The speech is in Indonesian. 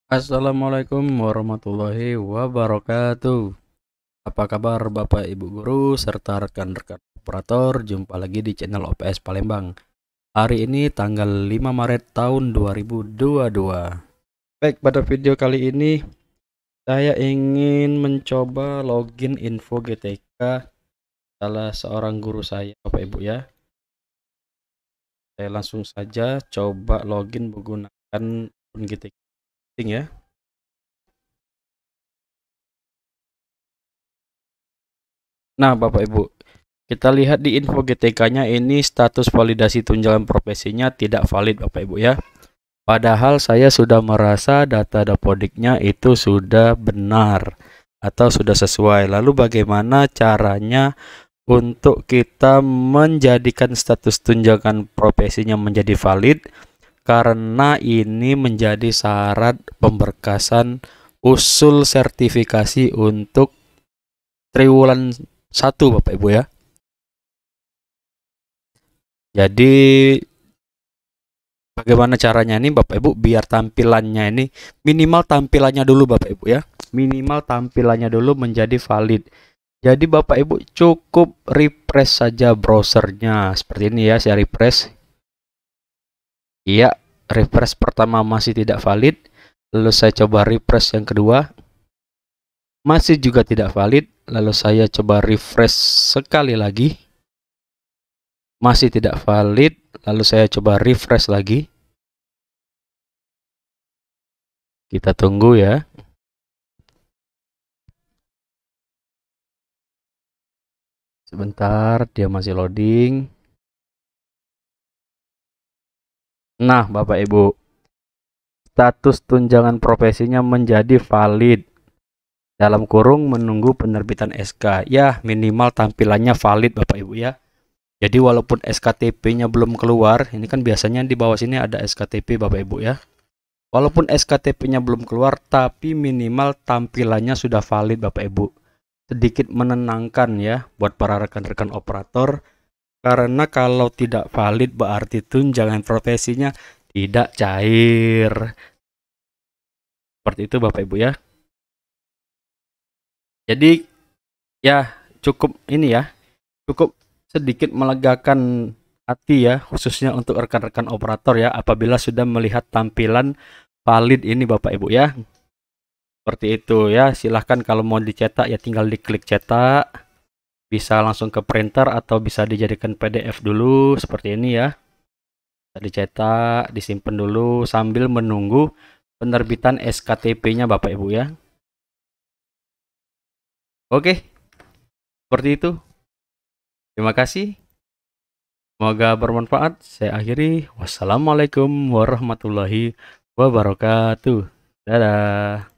Assalamualaikum warahmatullahi wabarakatuh. Apa kabar Bapak Ibu guru serta rekan-rekan operator? Jumpa lagi di channel OPS Palembang. Hari ini tanggal 5 Maret tahun 2022. Baik, pada video kali ini saya ingin mencoba login info GTK salah seorang guru saya, Bapak Ibu ya. Saya langsung saja coba login menggunakan akun GTK ya. Nah, Bapak Ibu, kita lihat di info GTK-nya ini status validasi tunjangan profesinya tidak valid Bapak Ibu ya. Padahal saya sudah merasa data dapodiknya itu sudah benar atau sudah sesuai. Lalu bagaimana caranya untuk kita menjadikan status tunjangan profesinya menjadi valid? Karena ini menjadi syarat pemberkasan usul sertifikasi untuk triwulan 1 Bapak Ibu ya. Jadi bagaimana caranya nih Bapak Ibu biar tampilannya ini minimal tampilannya dulu Bapak Ibu ya. Minimal tampilannya dulu menjadi valid. Jadi Bapak Ibu cukup refresh saja browsernya. Seperti ini ya, saya refresh. Iya, refresh pertama masih tidak valid. Lalu saya coba refresh yang kedua. Masih juga tidak valid. Lalu saya coba refresh sekali lagi. Masih tidak valid. Lalu saya coba refresh lagi. Kita tunggu ya. Sebentar, dia masih loading. Nah, Bapak Ibu, status tunjangan profesinya menjadi valid. Dalam kurung menunggu penerbitan SK. Ya, minimal tampilannya valid Bapak Ibu ya. Jadi walaupun SKTP-nya belum keluar, ini kan biasanya di bawah sini ada SKTP Bapak Ibu ya. Walaupun SKTP-nya belum keluar, tapi minimal tampilannya sudah valid Bapak Ibu. Sedikit menenangkan ya buat para rekan-rekan operator. Karena kalau tidak valid berarti tunjangan profesinya tidak cair. Seperti itu Bapak Ibu ya. Jadi ya cukup ini ya. Cukup sedikit melegakan hati ya, khususnya untuk rekan-rekan operator ya apabila sudah melihat tampilan valid ini Bapak Ibu ya. Seperti itu ya. Silahkan kalau mau dicetak ya tinggal diklik cetak. Bisa langsung ke printer atau bisa dijadikan PDF dulu seperti ini ya. Dicetak, disimpan dulu sambil menunggu penerbitan SKTP-nya Bapak Ibu ya. Oke, seperti itu. Terima kasih. Semoga bermanfaat. Saya akhiri. Wassalamualaikum warahmatullahi wabarakatuh. Dadah.